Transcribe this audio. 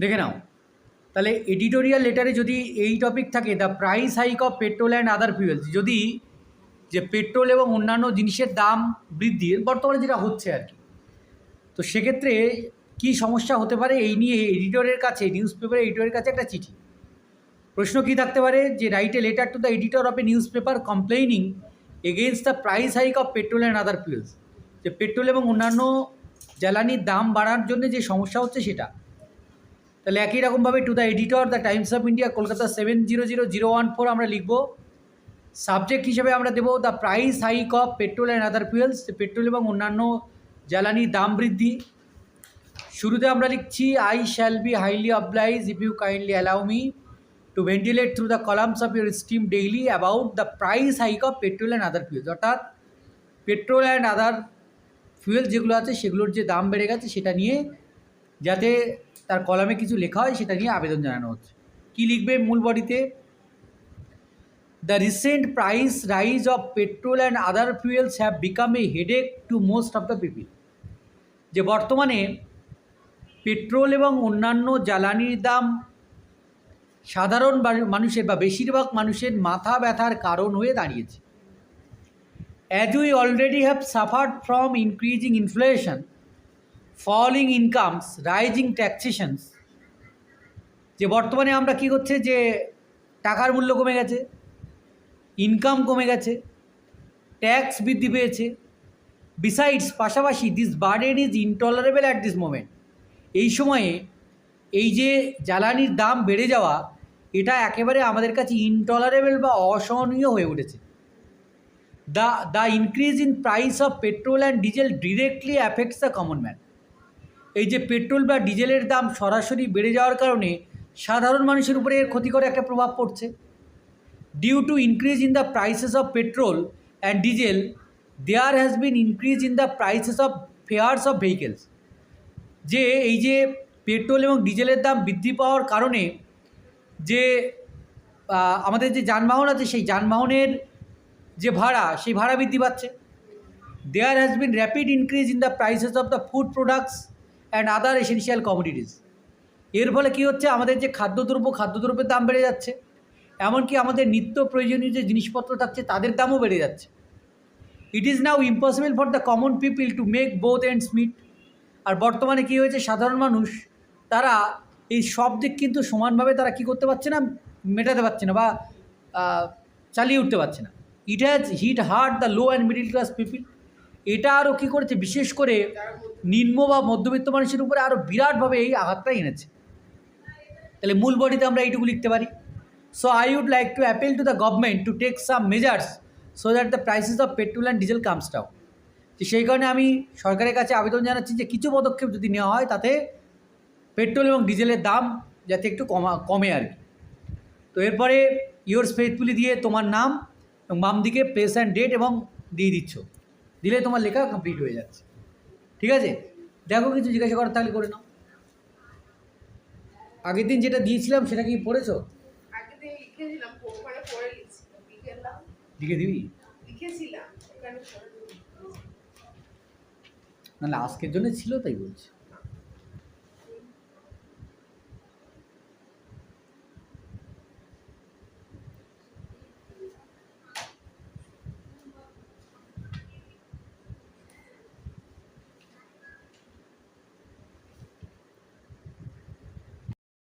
দেখে নাও, তাহলে এডিটোরিয়াল লেটারে যদি এই টপিক থাকে, the price hike of petrol and other fuels, যদি যে পেট্রোল এবং অন্যান্য জিনিসের দাম বৃদ্ধির বর্তমানে যেটা হচ্ছে আর কি, তো সেক্ষেত্রে কী সমস্যা হতে পারে এই নিয়ে এডিটরের কাছে, নিউজ পেপার এডিটরের কাছে একটা চিঠি। প্রশ্ন কী থাকতে পারে, যে write a letter to the editor of a newspaper complaining against the price hike of petrol and other fuels, যে পেট্রোল এবং অন্যান্য জ্বালানির দাম বাড়ার জন্য যে সমস্যা হচ্ছে সেটা। তাহলে একই রকমভাবে to the editor the Times of India Kolkata 700014 আমরা লিখব। সাবজেক্ট হিসেবে আমরা দেবো the price hike of petrol and other fuels, petrol এবং অন্যান্য জ্বালানির দাম বৃদ্ধি। শুরুতে আমরা লিখছি I shall be highly oblige if you kindly allow me to ventilate through the columns of your esteem daily about the price hike of petrol and other fuels, অর্থাৎ petrol and other fuel যেগুলো আছে সেগুলোর যে দাম বেড়ে গেছে সেটা নিয়ে যাতে তার কলামে কিছু লেখা হয় সেটা নিয়ে আবেদন জানানো হচ্ছে। কী লিখবে মূল বডিতে, the recent price rise of petrol and other fuels have become a headache to most of the people, যে বর্তমানে পেট্রোল এবং অন্যান্য জ্বালানির দাম সাধারণ মানুষের বা বেশিরভাগ মানুষের মাথা ব্যথার কারণ হয়ে দাঁড়িয়েছে। As we already have suffered from increasing inflation, falling incomes, rising taxations, যে বর্তমানে আমরা কী করছে, যে টাকার মূল্য কমে গেছে, ইনকাম কমে গেছে, ট্যাক্স বৃদ্ধি পেয়েছে। বিসাইডস, পাশাপাশি this burden is intolerable at this moment, এই সময়ে এই যে জ্বালানির দাম বেড়ে যাওয়া এটা একেবারে আমাদের কাছে ইনটলারেবল বা অসহনীয় হয়ে উঠেছে। The increase in price of petrol and diesel directly affects the common man, এই যে পেট্রোল বা ডিজেলের দাম সরাসরি বেড়ে যাওয়ার কারণে সাধারণ মানুষের উপরে এর ক্ষতিকর একটা প্রভাব পড়ছে। Due to increase in the prices of petrol and diesel there has been increase in the prices of fares of vehicles, যে এই যে পেট্রোল এবং ডিজেলের দাম বৃদ্ধি পাওয়ার কারণে যে আমাদের যে যানবাহন আছে সেই যানবাহনের যে ভাড়া, সেই ভাড়া বৃদ্ধি পাচ্ছে। There has been rapid increase in the prices of the food products and other essential commodities, এর ফলে কী হচ্ছে, আমাদের যে খাদ্যদ্রব্যের দাম বেড়ে যাচ্ছে, এমনকি আমাদের নিত্য প্রয়োজনীয় যে জিনিসপত্র থাকছে তাদের দামও বেড়ে যাচ্ছে। It is now impossible for the common people to make both ends meet, আর বর্তমানে কী হয়েছে, সাধারণ মানুষ তারা এই সব দিক কিন্তু সমানভাবে তারা কী করতে পারছে না, মেটাতে পারছে না বা চালিয়ে উঠতে পারছে না। It has hit hard the low and middle class people, এটা আরও কী করেছে, বিশেষ করে নিম্ন বা মধ্যবিত্ত মানুষের উপরে আরও বিরাটভাবে এই আঘাতটা এনেছে। তাহলে মূল বডিতে আমরা এইটুকু লিখতে পারি, so I would like to appeal to the government to take some measures so that the prices of petrol and diesel comes down, যে সেই কারণে আমি সরকারের কাছে আবেদন জানাচ্ছি যে কিছু পদক্ষেপ যদি নেওয়া হয় তাতে পেট্রোল এবং ডিজেলের দাম যাতে একটু কমে আর কি। তো এরপরে ইয়োর্স ফেথফুলি দিয়ে তোমার নাম এবং বাম দিকে প্লেস অ্যান্ড ডেট এবং দিয়ে দিচ্ছ, দিলে তোমার লেখা কমপ্লিট হয়ে যাচ্ছে। ঠিক আছে, দেখো কিছু জিজ্ঞাসা করার থাকলে করে নাও। আগের দিন যেটা দিয়েছিলাম সেটা কি পড়েছো? লিখে দিবি না, আজকের জন্য ছিল তাই বলছি।